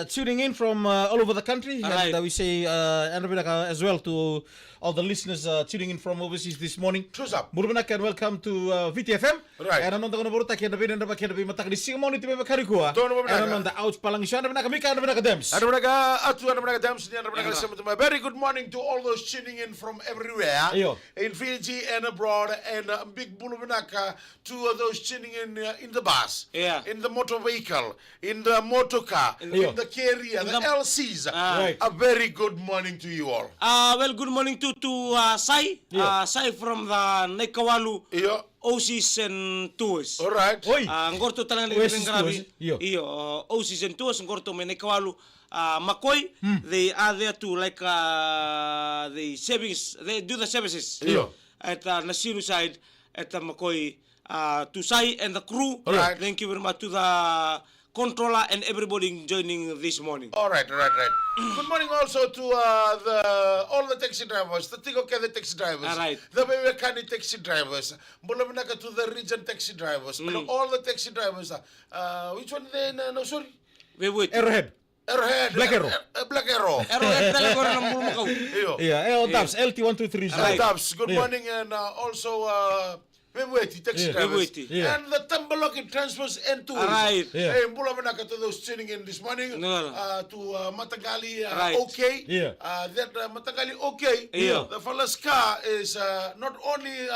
tuning in from all over the country. Right. And we say as well to all the listeners tuning in from overseas this morning. What's up? Murbanak and welcome to VTFM. Right. And anon tayo naburuta kaya nabi na kaya nabi matak di singamon ito may makarikuha. Doon naman And naga. anon the outs palang isyo nabi nakamika nabi nakadems. Ano mga dams niyan, very good morning to all those tuning in from everywhere Iyo. in Fiji and abroad, and big bulumanaka to those tuning in the bus, Yeah. in the motor vehicle, in the motor car, Iyo. in the carrier, the the- LCs. Right. A very good morning to you all. Well, good morning to Sai. Yeah. Sai from the Naikawalu Iyo. OCs and Tours. All right. Oi. Ngorto talaga ni Oasis grabe. Tours, iyo. OCs and Tours ngorto may Naikawalu. Makoi, they are there to like the savings. They do the services Iyo. at Nasiru side at Makoi to Sai and the crew. Alright. Thank you very much to the controller and everybody joining this morning. All right. Good morning also to all the taxi drivers, the Tigoke the taxi drivers, Alright. the Wewekani taxi drivers, Bulamanaka to the region taxi drivers, and all the taxi drivers. Which one they no sorry? We wait. Arrowhead. Arrowhead. Black Arrow. Black Arrow. Arrowhead talaga ko ng Mulmakaw. Iyo. Yeah, Tabs, LT123. Right. Tabs, good Yeah. morning, and also Weweti taxi Yeah. drivers. Weweti. Yeah. And the Tambaloki transfers and tours. Alright. Yeah. Hey, Bulamanaka to those tuning in this morning, No. to Matagali, Right. okay. Yeah. That Matagali, okay. Yeah. The fella's car is not only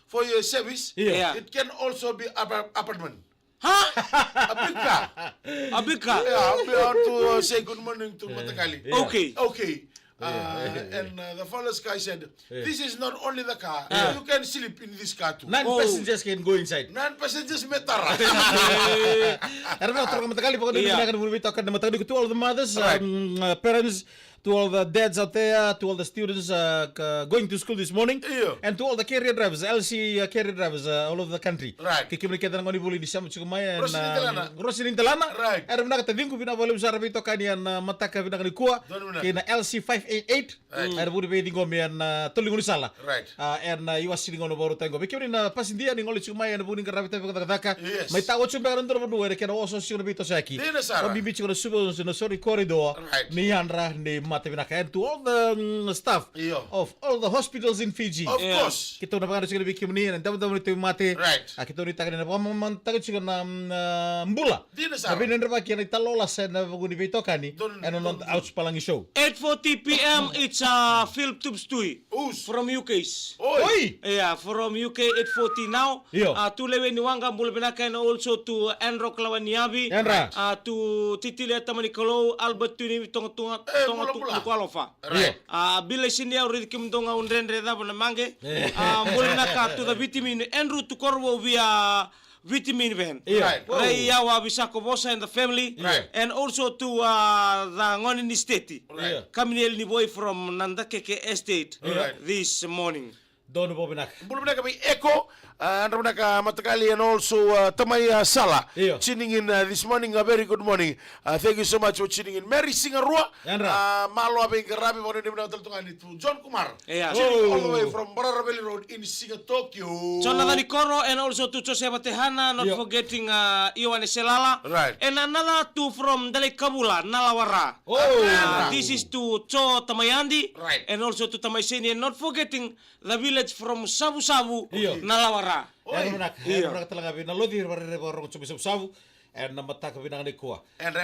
for your service, Yeah. it can also be apartment. Ha? A big car. A big car. Yeah, I'll be out to say good morning to Matagali. Yeah. Okay. Okay. And the fella's guy said, this is not only the car, you can sleep in this car too. 9 Oh. passengers can go inside. Non-passengers metara. I don't know, terus matakali pokoknya Yeah. kita akan berbicara dan matakali to all the mothers, Right. parents, to all the dads out there, to all the students going to school this morning, Yeah. and to all the carrier drivers, LC carrier drivers all over the country. Right. Kikimli kita ngoni buli di sama cukumaya Rosin Intelana. Intelana. Right. Ada benar kata vingku bina boleh usara bito kanian mataka bina kani kuah. Doon muna. Kina LC 588. Ada budi bedi ngomian tuling ngoni salah. Right. And iwas sini ngono baru tango. Bikimli na pasindia ni ngoli cukumaya na budi ngarabi tayo kata Yes. May tawo chumba kan ndoro berdua kena oso sio bito saki. Dina, Sarah. Bibi chikono subo no sorry corridor. Right. Ni andra ni mate bina kain to all the staff Iyo. of all the hospitals in Fiji. Of Yeah. course. Kita na pagano siguro bikim ni and tamu itu mate. Right. Kita ni takan na pamam takan siguro na mbula. Dina, Sarah. Sabi nandra pa kaya italola sa na paguni bito kani. Don- And on outs palang show. 8:40 p.m. It's Philip Tubstui Us. from UK's. Oi. Yeah, from UK 8:40 now. Yo. Tulewe ni Wanga Bulbenaka and also to Enro Klawaniabi. Enra. To Titile Tamanikolo, Albert Tuni Tonga Bula. Kualofa. Right. Bila sini uri kim donga unrendre da bana mange. Bulbenaka to the vitamin Enro to Corvo via vitamin van. Yeah. Right. Ray Yawa Bisako Bosa and the family. Right. And also to the Ngonin Estate. Right. Coming here, boy from Nandakeke Estate Right. this morning. Dono bobinak. Bulumna kami Echo, and Ramnaka Matakali, and also Tamaya Sala. Iyo. Tuning in this morning, a very good morning. Thank you so much for tuning in. Mary Singarua, Yanra. Malo Abing Rabi, one of them to John Kumar. Yeah. Tuning all the way Oh. from Bararabeli Road in Singa, Tokyo. Jonathan Ikoro and also to Jose Batehana, not Yo. forgetting Iwane Selala. Right. And another two from Dalekabula, Nalawara. Oh. This is to Cho Tamayandi. Right. And also to Tamayseni. And not forgetting the village from Sabu Sabu, Yo. Nalawara. Oi. Menak. Iya. Menak talaga bina lodi barere borong cubi sabu. And namataka bina kani kuah. And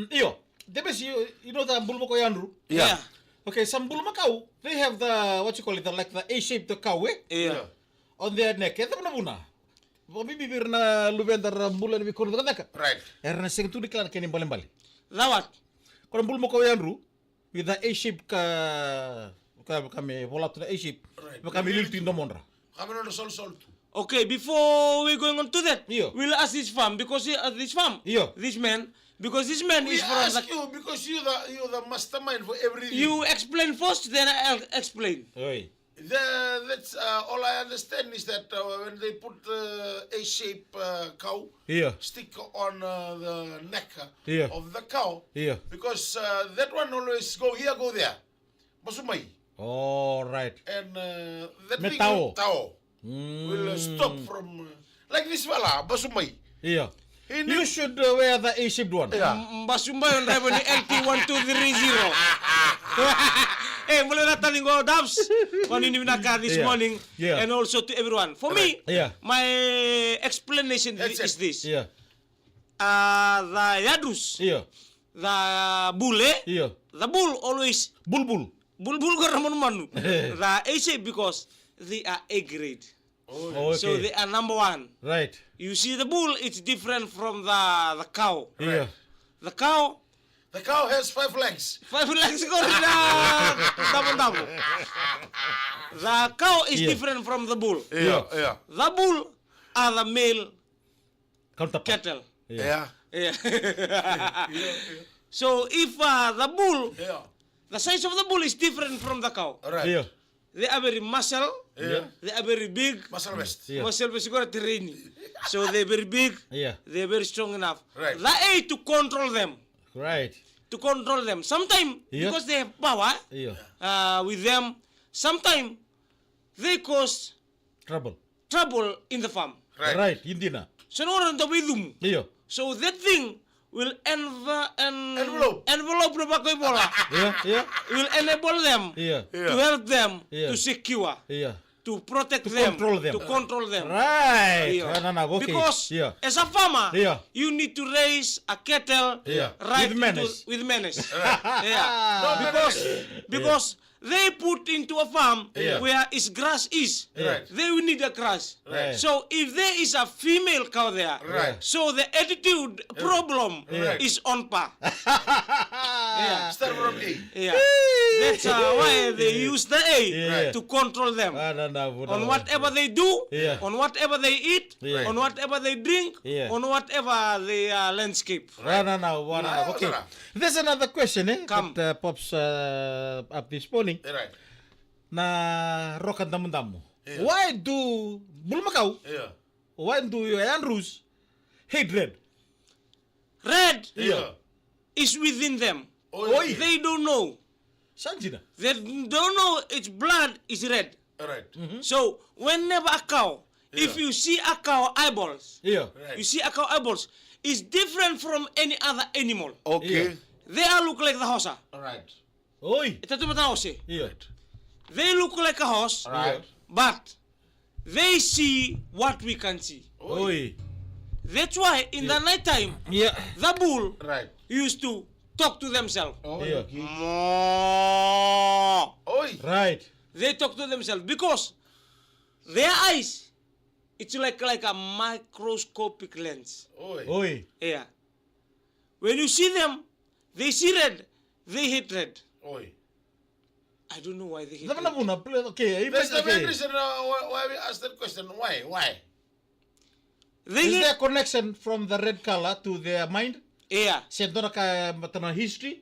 Iyo. Debes you know the bulma ko Andrew. Yeah. Okay, some bulma cow, they have the what you call it, like the A-shaped cow, eh? Yeah. On their neck. Ito na muna. Bibir na lubendar bulan ni kono naka. Right. Erna sing tu diklan kini bali. That Kono bulma ko Andrew with the A-shaped kami vola to the A-shape. Right. Kami lilti no monra. Kami na sol. Okay, before we going on to that, Iyo. we'll ask this farm because Iyo. this man, because this man We is from ask the. you because you're the mastermind for everything. You explain first, then I'll explain. Oi. That's all I understand is that when they put the A-shaped cow Iyo. stick on the neck Yeah. of the cow, Yeah. because that one always go here, go there, masumay, All right. and that May thing tao. will stop from like this fella, masumay. Iyo. You should wear the A-shaped one. Yeah. Mbasumba yung driver ni LT1230. Mulai datang linggo Dubs. Ini Minaka this Yeah. morning. Yeah. And also to everyone. For me, Yeah. my explanation That's is it. this. Yeah. The Yadus, Yeah. the Bule, Yeah. the Bull always, Bulbul. Bull manu. The A-shape because they are A grade. Okay. So they are number one. Right. You see the bull, it's different from the cow. Yeah. The cow, The cow has 5 legs. 5 legs go double. The cow is Yeah. different from the bull. Yeah. The bull are the male Counterpart. cattle. Yeah. Yeah. So if the bull, Yeah. the size of the bull is different from the cow. All right. Yeah. They are very muscle. Yeah. They are very big. Muscle West. Yeah. Muscle is got training. So they're very big. Yeah. They're very strong enough. Right. The A to control them. Right. To control them. Sometimes Yeah. because they have power Yeah. with them, sometimes they cause Trouble. trouble in the farm. Right. Right. Indina. So no one them. Yeah. So that thing will Envelope. envelope the bakoy bola. Yeah. Yeah. Will enable them Yeah. to help them Yeah. to secure, Yeah. to protect To them, control them. to control them. Right. Yeah. No, okay. Because Yeah. as a farmer, Yeah. you need to raise a cattle Yeah. right With menace. with menace. Ah. Yeah. Because they put into a farm Yeah. where its grass is. Right. They will need a grass. Right. So if there is a female cow there, Right. so the attitude problem Right. is on par. Yeah. Start from A. Yeah. That's why they use the A Yeah. to control them. No. On whatever they do, Yeah. on whatever they eat, Yeah. on whatever they drink, Yeah. on whatever the landscape. No. Okay. There's another question, Come. that pops up this morning. Right. Na rokan damu. Yeah. Why do Bulmakau? Yeah. Why do you Andrews hate red? Red Yeah. is within them. Oi. They don't know. Sanjina. They don't know its blood is red. All right. So whenever a cow, if Yeah. you see a cow eyeballs, Yeah. Right. you see a cow eyeballs, is different from any other animal. Okay. They all look like the hosa. All right. Oi. Ito tumataw siya. Yeah. They look like a horse, Right. but they see what we can see. Oi. That's why in the night time, Yeah. the bull Right. used to talk to themselves. Oh, Yeah. okay. Moo. Oi. Right. They talk to themselves because their eyes, it's like a microscopic lens. Oi. Oi. Yeah. When you see them, they see red, they hate red. Oi. I don't know why they hate Zaman red. na muna. Okay. That's the main Okay. reason why we asked that question. Why? Why? They Is there hate, a connection from the red color to their mind? yeah. Sento na ka matana history?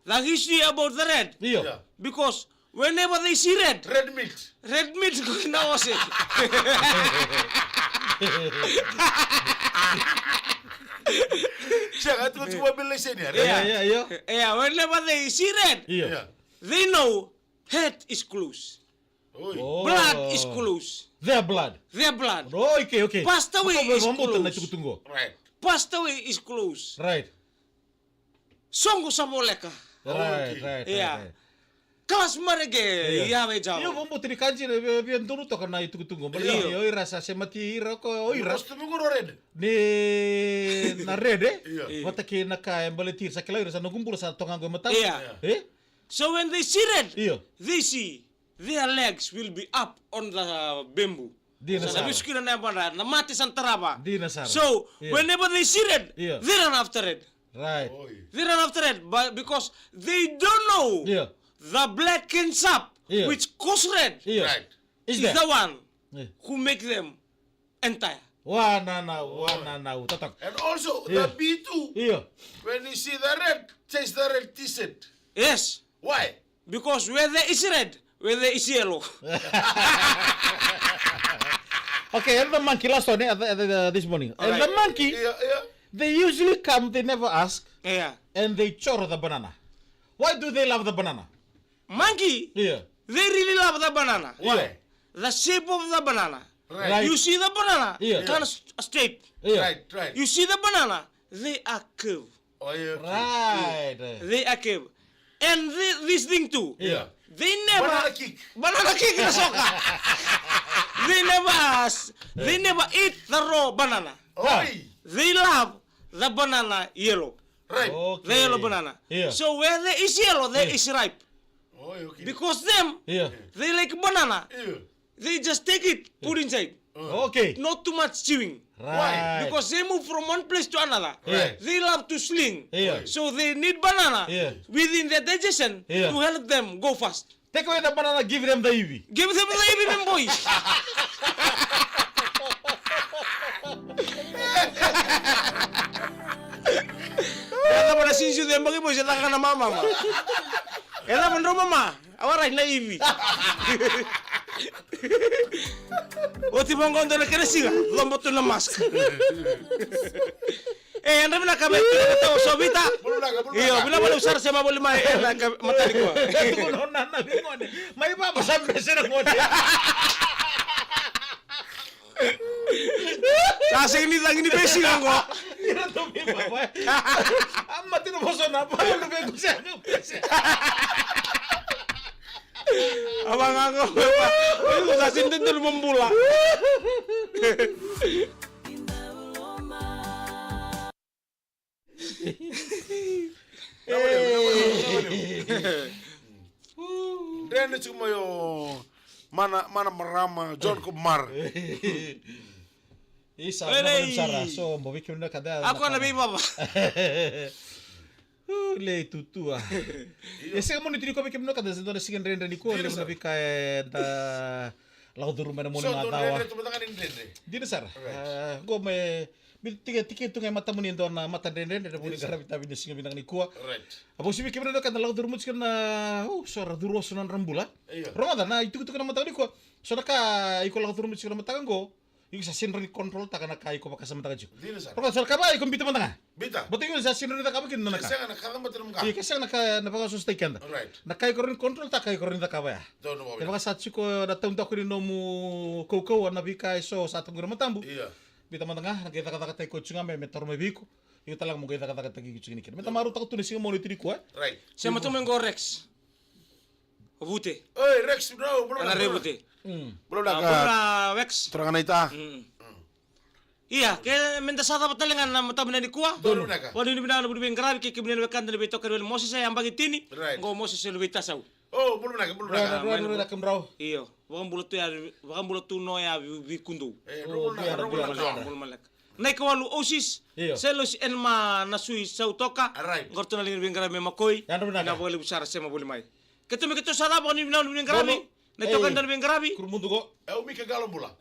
The history about the red. Yeah. Yeah. Because whenever they see red Red meat. meat now say. Siya, at what's what will listen here? Yeah. Yeah, whenever they see red, Yeah. Yeah. they know head is close, Oi. Oh. blood is close, Their blood. their blood. Oh, okay. Passed away Ako, is mambutan na close. tunggu. Right. Passed away is close. Right. Songo sa moleka. Right. Okay. Right. Yeah. Right. Kalas marege Yeah. ya me Iyo jaw. mambutan ni kanji na biyan tunu to kana itunggu. Bali Iyo. oi rasa se mati ira ko oi ras. Gusto mo guro red? Ni na rede. Yeah. Wata ki na ka embaletir sa kila sa nagumpul sa tongango mata. Yeah. Eh? So when they see red, Iyo. they see their legs will be up on the bamboo. Di na Sa sara. biskina na banda, na mati sa taraba. Di na sara. So Yeah. whenever they see red, Yeah. they run after red. Right. Oi. They run after it because they don't know Yeah. the black and sap Yeah. which cause red Iya. Right. Is is there? the one Yeah. who make them entire. Wanana, tatak. And also, Yeah. the B2, Iya. when you see the red, chase the red t-shirt. Yes, Why? because where there is red, where there is yellow. Okay, and the monkey, last one this morning. And the Right. monkey, Yeah, yeah. they usually come, they never ask, Yeah, and they chore the banana. Why do they love the banana? monkey, Yeah. they really love the banana. Why? The shape of the banana Right. You see the banana, Yeah. kind of straight. Iya. Right. You see the banana, they are curved. Oh, yeah. Right. They are curved. And this thing too. Iya. They never Banana kick. na soka. They never eat the raw banana. Oi. They love the banana yellow. Right. Okay. The yellow banana. Yeah. So where there is yellow, there is ripe. Oh, okay. Because them, Iya. they like banana. Yeah. They just take it, put inside. Okay. Not too much chewing. Right. Because they move from one place to another. Right. They love to sling. Yeah. So they need banana Yeah. within their digestion Yeah. to help them go fast. Take away the banana, give them the EV. Give them the baby boys. Kaya pada sinsu dem bagi boys datang na mama ma. Kaya pun mama, awarai na ibi. O ti bang kondo na keresiga, lombo tu na mask. Anda bila kami kita sobita. Iyo, bila boleh usar sama boleh mai mata di gua. Ito ko noon na ngone. May papasabi siya ng ngone. Kasi ini lagi ni besi lang ko. Ira to mi papa. Amma tinuboso na pa ano ba ko siya ng pese. Abang ako pa. Uy, sa sintin membula. Then cuma yo mana merama John Kumar. Isa Hey. na sara so mo bikin na kada. Ako na biba ba. Le tutu ah. Ese mo ni tiri ko bikin na kada sa sigin ren ni ko le na bikay da lago duru mana mo So na tu tawa. Dre tu betangan ini. Di na sara. Go me tiket tu ngay mata mo ni do na mata ren da mo ni gara bitabi ni singa binang ni ko. Right. Abo si bikin na kada lago duru mo sigin na sora duru sunan rambula. Iya. Roma na itu na mata ni ko. So naka iko lago duru mo sigin na mata go. Yung sa sinri control ta kana kai ko makasama ta ju. Dino sar. Profesor ka ba ikon bita mata. Bita. Boto yung sa sinri ta ka ba kin na ka. Saya nak kata macam Iya muka. kasi naka sustain kanda. Right. Nakai ko rin control ta kai ko rin ta ka ba. Don't know. Kaya sa ko na taon ko rin no mu koko na bikai so sa atong gura matambu. Iya. Bita mata nga nakita ka ta ko tsunga me metor me biko. Yung talang mo kita ka ta gi tsuni kin. Meta maru ta ko tunis mo litri ko. Right. Saya tu mengo Rex. Bute. Oi Rex bro, belum Ana nak. rebute. Belum nak. Bura Rex. Terangan ita. Iya, kaya mendasada patalingan na mata ni kuah. Belum nak. Wadi ni binalo budi bengrabi ke kibinen wekan dari beto kerel Moses saya ambagi tini. Right. Ngo Moses lebih tasau. Oh, belum nak, belum nak. Ro na kam raw. Iyo, wakam bulutu no ya vi kundu. Belum nak, belum nak. Bulu malak. Nai kawalu osis. Iyo. Selos enma nasui sau toka. Right. Gorto na lingin bengrabi makoi. Yan ro na Na ka. boleh besar sema boleh mai. Ketu me ketu sada bani binalo bengrabi. Bolo. Nai tokan dari bengrabi. Kurmundu ko. Umi ke galon pula.